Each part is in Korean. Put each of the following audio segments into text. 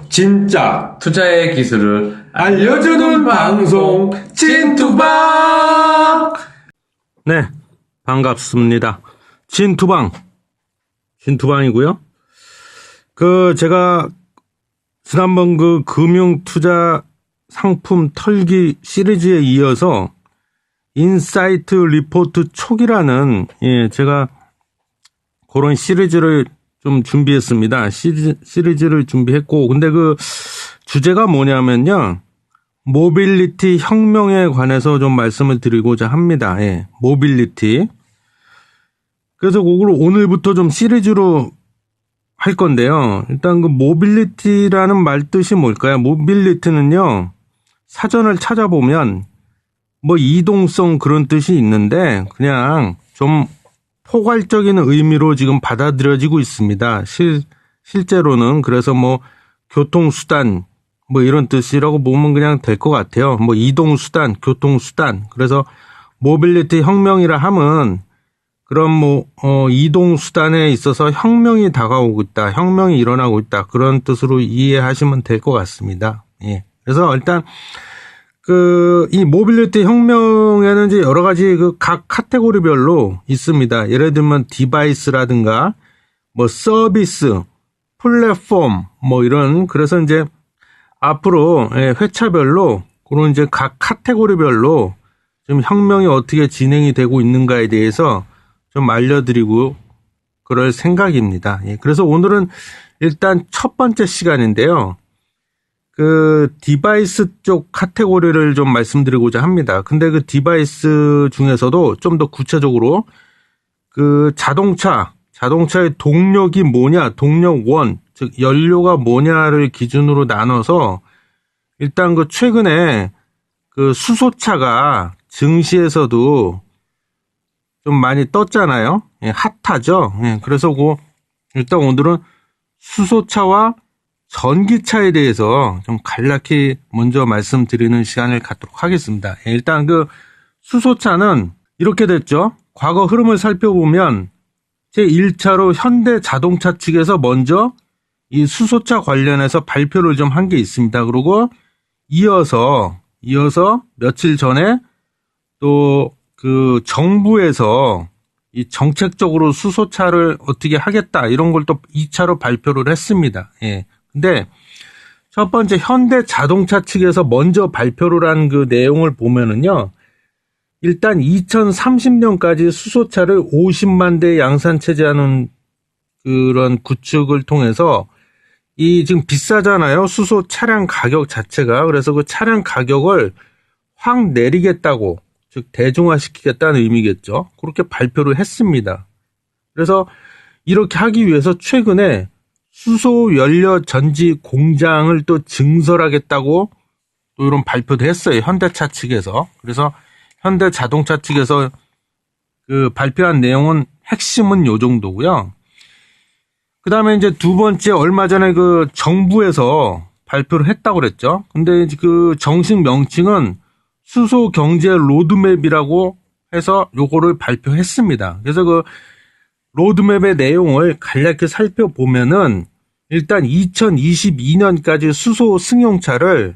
진짜 투자의 기술을 알려주는 방송 진투방. 네, 반갑습니다. 진투방이고요. 제가 지난번 금융 투자 상품 털기 시리즈에 이어서 인사이트 리포트 촉이라는 제가 그런 시리즈를 좀 준비했습니다. 시리즈를 준비했고, 근데 주제가 뭐냐면요, 모빌리티 혁명에 관해서 좀 말씀을 드리고자 합니다. 모빌리티. 그래서 그걸 오늘부터 좀 시리즈로 할 건데요. 일단 모빌리티라는 말 뜻이 뭘까요? 모빌리티는요, 사전을 찾아보면 이동성 그런 뜻이 있는데 그냥 좀 포괄적인 의미로 지금 받아들여지고 있습니다. 실제로는 그래서 교통수단 이런 뜻이라고 보면 그냥 될 것 같아요. 이동수단, 교통수단. 그래서 모빌리티 혁명이라 함은 그런 이동수단에 있어서 혁명이 다가오고 있다, 혁명이 일어나고 있다, 그런 뜻으로 이해하시면 될 것 같습니다. 예. 그래서 일단 이 모빌리티 혁명에는 이제 여러 가지 각 카테고리별로 있습니다. 예를 들면 디바이스라든가 서비스, 플랫폼 이런, 그래서 이제 앞으로 회차별로 그런 이제 각 카테고리별로 좀 혁명이 어떻게 진행이 되고 있는가에 대해서 좀 알려드리고 그럴 생각입니다. 예. 그래서 오늘은 일단 첫 번째 시간인데요. 디바이스 쪽 카테고리를 좀 말씀드리고자 합니다. 근데 디바이스 중에서도 좀 더 구체적으로 자동차의 동력이 뭐냐, 동력원, 즉 연료가 뭐냐를 기준으로 나눠서 일단 최근에 수소차가 증시에서도 좀 많이 떴잖아요. 예, 핫하죠. 예, 그래서 일단 오늘은 수소차와 전기차에 대해서 좀 간략히 먼저 말씀드리는 시간을 갖도록 하겠습니다. 일단 수소차는 이렇게 됐죠. 과거 흐름을 살펴보면 제1차로 현대자동차 측에서 먼저 이 수소차 관련해서 발표를 좀 한 게 있습니다. 그리고 이어서 며칠 전에 또 정부에서 이 정책적으로 수소차를 어떻게 하겠다, 이런 걸 또 2차로 발표를 했습니다. 예. 근데 첫 번째 현대자동차 측에서 먼저 발표를 한 내용을 보면은요, 일단 2030년까지 수소차를 50만 대 양산 체제하는 그런 구축을 통해서 지금 비싸잖아요, 수소 차량 가격 자체가. 그래서 차량 가격을 확 내리겠다고, 즉 대중화시키겠다는 의미겠죠. 그렇게 발표를 했습니다. 그래서 이렇게 하기 위해서 최근에 수소 연료 전지 공장을 또 증설하겠다고 또 이런 발표도 했어요, 현대차 측에서. 그래서 현대자동차 측에서 발표한 내용은 핵심은 요 정도고요. 그 다음에 이제 두 번째, 얼마 전에 정부에서 발표를 했다고 그랬죠. 근데 정식 명칭은 수소 경제 로드맵이라고 해서 요거를 발표했습니다. 그래서 로드맵의 내용을 간략히 살펴보면은 일단 2022년까지 수소 승용차를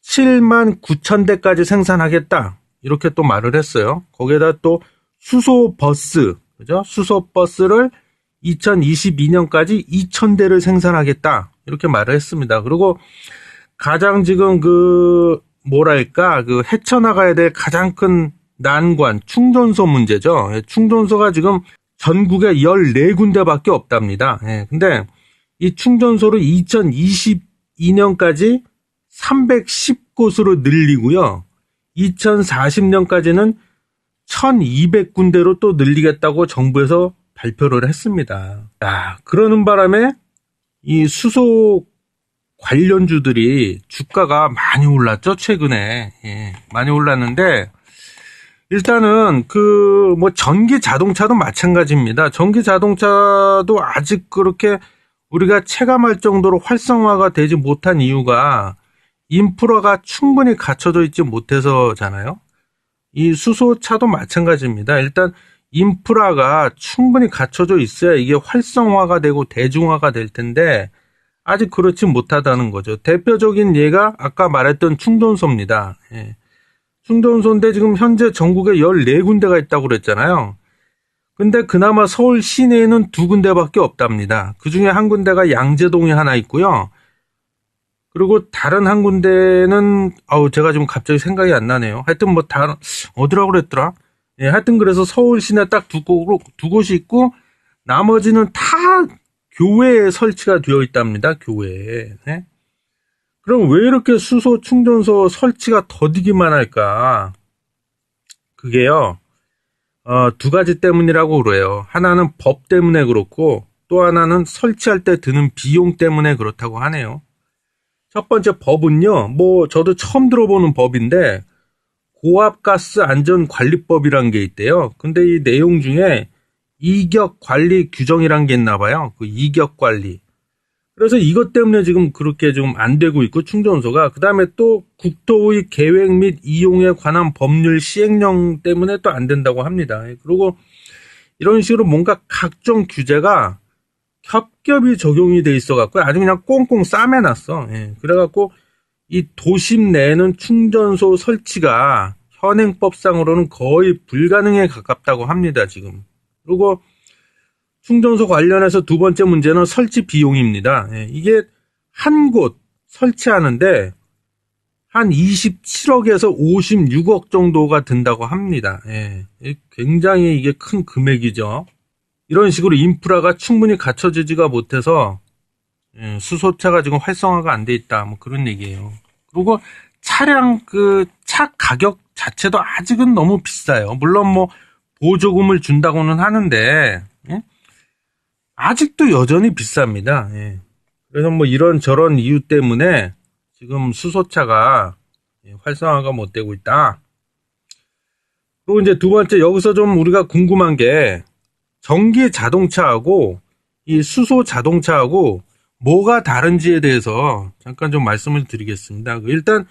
7만 9천 대까지 생산하겠다, 이렇게 또 말을 했어요. 거기에다 또 수소 버스, 그죠? 수소 버스를 2022년까지 2천 대를 생산하겠다, 이렇게 말을 했습니다. 그리고 가장 지금 헤쳐나가야 될 가장 큰 난관, 충전소 문제죠. 충전소가 지금 전국에 14군데밖에 없답니다. 예, 근데 이 충전소를 2022년까지 310곳으로 늘리고요. 2040년까지는 1200군데로 또 늘리겠다고 정부에서 발표를 했습니다. 그러는 바람에 이 수소 관련주들이 주가가 많이 올랐죠, 최근에. 예, 많이 올랐는데, 일단은 전기 자동차도 마찬가지입니다. 전기 자동차도 아직 그렇게 우리가 체감할 정도로 활성화가 되지 못한 이유가 인프라가 충분히 갖춰져 있지 못해서잖아요. 이 수소차도 마찬가지입니다. 일단 인프라가 충분히 갖춰져 있어야 이게 활성화가 되고 대중화가 될 텐데 아직 그렇지 못하다는 거죠. 대표적인 예가 아까 말했던 충전소입니다. 예. 충전소인데 지금 현재 전국에 14군데가 있다고 그랬잖아요. 근데 그나마 서울 시내에는 2군데밖에 없답니다. 그 중에 한 군데가 양재동에 하나 있고요. 그리고 다른 한 군데는 제가 지금 갑자기 생각이 안 나네요. 하여튼 뭐 어디라고 그랬더라? 예, 하여튼 그래서 서울 시내 딱 두 곳이 있고 나머지는 다 교외에 설치가 되어 있답니다. 교외에. 네? 그럼 왜 이렇게 수소 충전소 설치가 더디기만 할까? 그게요. 두 가지 때문이라고 그래요. 하나는 법 때문에 그렇고 또 하나는 설치할 때 드는 비용 때문에 그렇다고 하네요. 첫 번째 법은요. 뭐 저도 처음 들어보는 법인데 고압가스 안전관리법이란 게 있대요. 근데 이 내용 중에 이격관리 규정이란 게 있나 봐요. 그 이격관리. 그래서 이것 때문에 지금 그렇게 좀 안 되고 있고 충전소가 그다음에 또 국토의 계획 및 이용에 관한 법률 시행령 때문에 또 안 된다고 합니다. 그리고 이런 식으로 뭔가 각종 규제가 겹겹이 적용이 돼 있어 갖고 아주 그냥 꽁꽁 싸매놨어. 예. 그래 갖고 이 도심 내에는 충전소 설치가 현행법상으로는 거의 불가능에 가깝다고 합니다, 지금. 그리고 충전소 관련해서 두 번째 문제는 설치 비용입니다. 예, 이게 한 곳 설치하는데 한 27억에서 56억 정도가 든다고 합니다. 예, 굉장히 이게 큰 금액이죠. 이런 식으로 인프라가 충분히 갖춰지지가 못해서 수소차가 지금 활성화가 안 돼 있다. 뭐 그런 얘기예요. 그리고 차 가격 자체도 아직은 너무 비싸요. 물론 뭐 보조금을 준다고는 하는데 예? 아직도 여전히 비쌉니다. 예. 그래서 뭐 이런저런 이유 때문에 지금 수소차가 활성화가 못 되고 있다. 그리고 이제 두 번째 여기서 좀 우리가 궁금한 게 전기 자동차하고 이 수소 자동차하고 뭐가 다른지에 대해서 잠깐 좀 말씀을 드리겠습니다. 일단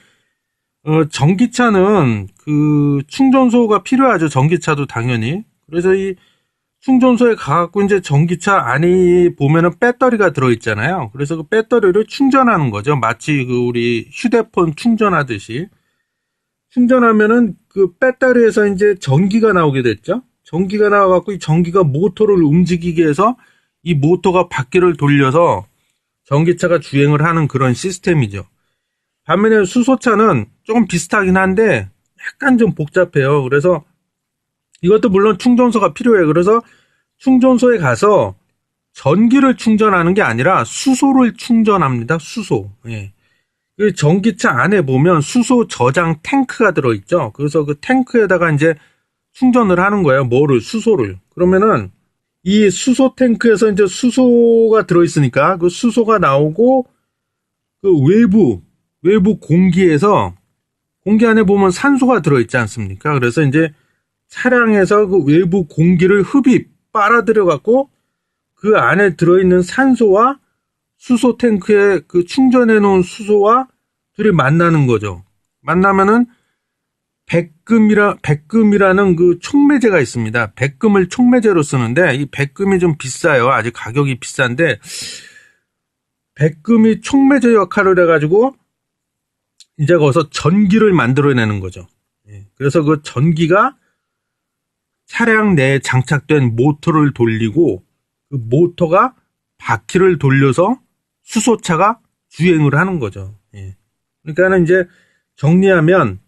전기차는 그 충전소가 필요하죠. 전기차도 당연히. 그래서 이 충전소에 가갖고 이제 전기차 안에 보면은 배터리가 들어있잖아요. 그래서 그 배터리를 충전하는 거죠. 마치 그 우리 휴대폰 충전하듯이. 충전하면은 그 배터리에서 이제 전기가 나오게 됐죠. 전기가 나와갖고 이 전기가 모터를 움직이게 해서 이 모터가 바퀴를 돌려서 전기차가 주행을 하는 그런 시스템이죠. 반면에 수소차는 조금 비슷하긴 한데 약간 좀 복잡해요. 그래서 이것도 물론 충전소가 필요해요. 그래서 충전소에 가서 전기를 충전하는 게 아니라 수소를 충전합니다. 수소. 예. 그 전기차 안에 보면 수소 저장 탱크가 들어있죠. 그래서 그 탱크에다가 이제 충전을 하는 거예요. 수소를. 그러면은 이 수소 탱크에서 이제 수소가 들어있으니까 그 수소가 나오고 그 외부 공기에서 공기 안에 보면 산소가 들어있지 않습니까? 그래서 이제 차량에서 그 외부 공기를 빨아들여 갖고 그 안에 들어있는 산소와 수소 탱크에 그 충전해 놓은 수소와 둘이 만나는 거죠. 만나면은 백금이라는 그 촉매제가 있습니다. 백금을 촉매제로 쓰는데 이 백금이 좀 비싸요. 아직 가격이 비싼데 백금이 촉매제 역할을 해가지고 이제 거기서 전기를 만들어내는 거죠. 그래서 그 전기가 차량 내에 장착된 모터를 돌리고 그 모터가 바퀴를 돌려서 수소차가 주행을 하는 거죠. 그러니까는 이제 정리하면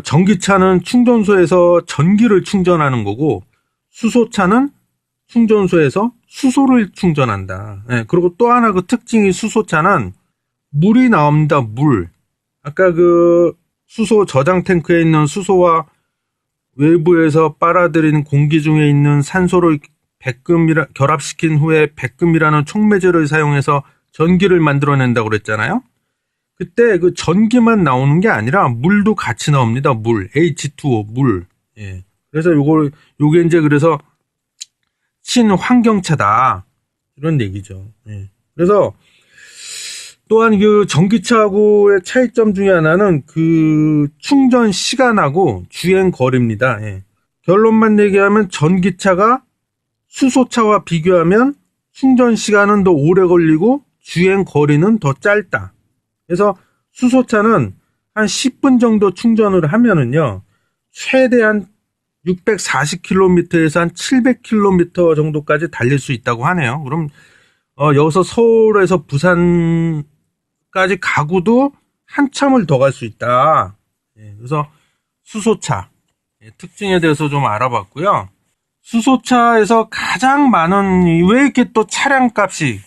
전기차는 충전소에서 전기를 충전하는 거고 수소차는 충전소에서 수소를 충전한다. 그리고 또 하나 그 특징이 수소차는 물이 나옵니다. 물. 아까 그 수소 저장 탱크에 있는 수소와 외부에서 빨아들이는 공기 중에 있는 산소를 결합시킨 후에 백금이라는 촉매제를 사용해서 전기를 만들어낸다고 그랬잖아요. 그때 그 전기만 나오는 게 아니라 물도 같이 나옵니다. 물, H2O, 물. 그래서 요게 이제 그래서 친환경차다. 이런 얘기죠. 그래서 또한 그 전기차하고의 차이점 중에 하나는 그 충전 시간하고 주행 거리입니다. 결론만 얘기하면 전기차가 수소차와 비교하면 충전 시간은 더 오래 걸리고 주행 거리는 더 짧다. 그래서 수소차는 한 10분 정도 충전을 하면은요, 최대한 640km에서 한 700km 정도까지 달릴 수 있다고 하네요. 그럼 여기서 서울에서 부산까지 가고도 한참을 더 갈 수 있다. 그래서 수소차 특징에 대해서 좀 알아봤고요. 수소차에서 가장 많은 왜 이렇게 또 차량값이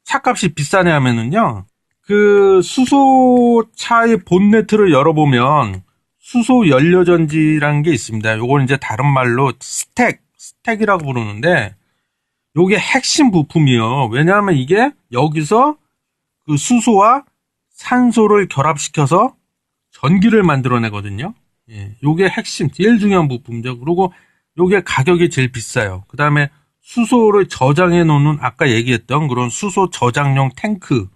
차값이 비싸냐 하면은요. 그 수소차의 본네트를 열어보면 수소 연료전지라는 게 있습니다. 요건 이제 다른 말로 스택이라고 부르는데 요게 핵심 부품이요. 왜냐하면 이게 여기서 그 수소와 산소를 결합시켜서 전기를 만들어내거든요. 요게 핵심, 제일 중요한 부품이죠. 그리고 요게 가격이 제일 비싸요. 그 다음에 수소를 저장해 놓는 아까 얘기했던 그런 수소 저장용 탱크.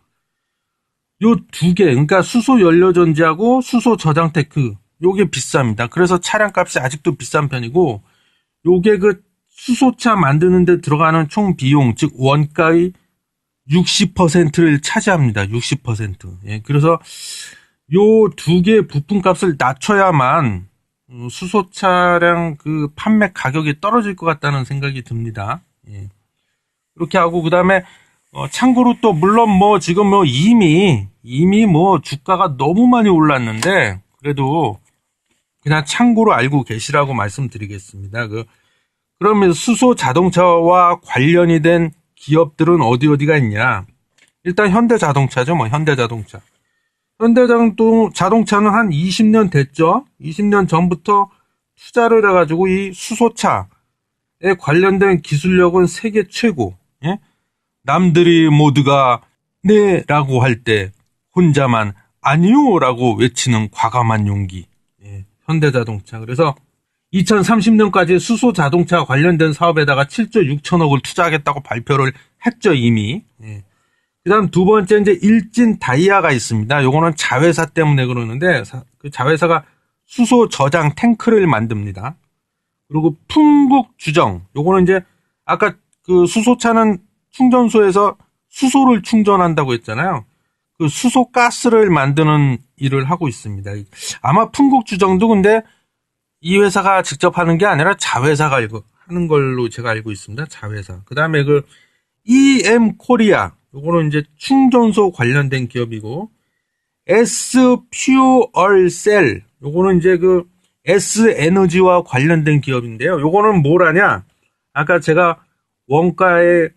요 두 개, 그러니까 수소 연료전지하고 수소 저장 탱크. 요게 비쌉니다. 그래서 차량 값이 아직도 비싼 편이고, 요게 그 수소차 만드는데 들어가는 총 비용, 즉 원가의 60%를 차지합니다. 60%. 그래서 요 두 개의 부품값을 낮춰야만 수소 차량 그 판매 가격이 떨어질 것 같다는 생각이 듭니다. 그렇게 하고 그다음에 참고로 또 물론 뭐 지금 뭐 이미 뭐 주가가 너무 많이 올랐는데 그래도 그냥 참고로 알고 계시라고 말씀드리겠습니다. 그러면 수소 자동차와 관련이 된 기업들은 어디가 있냐? 일단 현대자동차죠. 뭐 현대자동차. 현대자동차는 한 20년 됐죠. 20년 전부터 투자를 해가지고 이 수소차에 관련된 기술력은 세계 최고. 남들이 모두가 네라고 할 때 혼자만 아니요라고 외치는 과감한 용기. 현대자동차. 그래서 2030년까지 수소 자동차 관련된 사업에다가 7조 6천억을 투자하겠다고 발표를 했죠, 이미. 그 다음 두 번째 이제 일진 다이아가 있습니다. 요거는 자회사 때문에 그러는데, 그 자회사가 수소 저장 탱크를 만듭니다. 그리고 풍국주정. 요거는 이제 아까 그 수소차는 충전소에서 수소를 충전한다고 했잖아요. 그 수소 가스를 만드는 일을 하고 있습니다. 아마 풍국주정도 근데 이 회사가 직접 하는 게 아니라 자회사가 하는 걸로 제가 알고 있습니다. 자회사. 그 다음에 그 EM 코리아. 요거는 이제 충전소 관련된 기업이고, S 퓨얼 셀. 요거는 이제 그 S 에너지와 관련된 기업인데요. 요거는 뭘 하냐? 아까 제가 원가의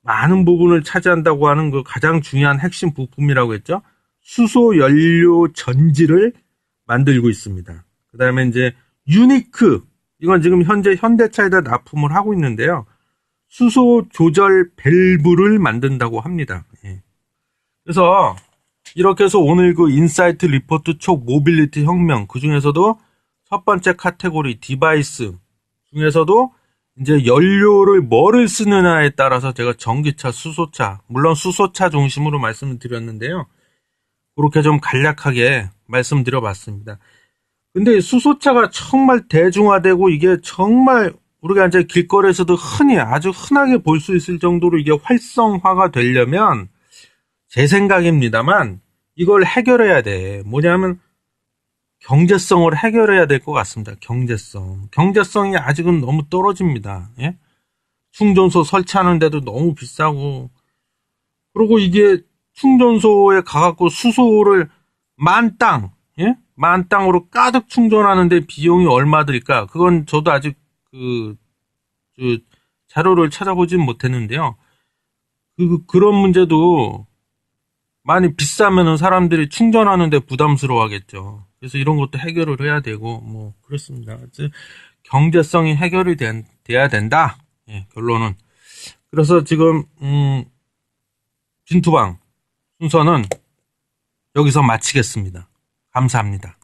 많은 부분을 차지한다고 하는 그 가장 중요한 핵심 부품이라고 했죠. 수소 연료 전지를 만들고 있습니다. 그 다음에 이제 유니크. 이건 지금 현재 현대차에다 납품을 하고 있는데요. 수소 조절 밸브를 만든다고 합니다. 그래서 이렇게 해서 오늘 그 인사이트 리포트 촉 모빌리티 혁명, 그 중에서도 첫 번째 카테고리 디바이스 중에서도 이제 연료를 뭐를 쓰느냐에 따라서 제가 전기차, 수소차, 물론 수소차 중심으로 말씀을 드렸는데요. 그렇게 좀 간략하게 말씀드려봤습니다. 근데 수소차가 정말 대중화되고 이게 정말 우리가 이제 길거리에서도 아주 흔하게 볼 수 있을 정도로 이게 활성화가 되려면 제 생각입니다만 이걸 해결해야 돼. 뭐냐면 경제성을 해결해야 될 것 같습니다. 경제성이 아직은 너무 떨어집니다. 충전소 설치하는데도 너무 비싸고, 그리고 이게 충전소에 가갖고 수소를 만땅으로 가득 충전하는데 비용이 얼마 들까? 그건 저도 아직 자료를 찾아보진 못했는데요. 그런 문제도 많이 비싸면은 사람들이 충전하는데 부담스러워 하겠죠. 그래서 이런 것도 해결을 해야 되고, 뭐, 그렇습니다. 경제성이 해결이 돼야 된다. 결론은. 그래서 지금, 진투방 순서는 여기서 마치겠습니다. 감사합니다.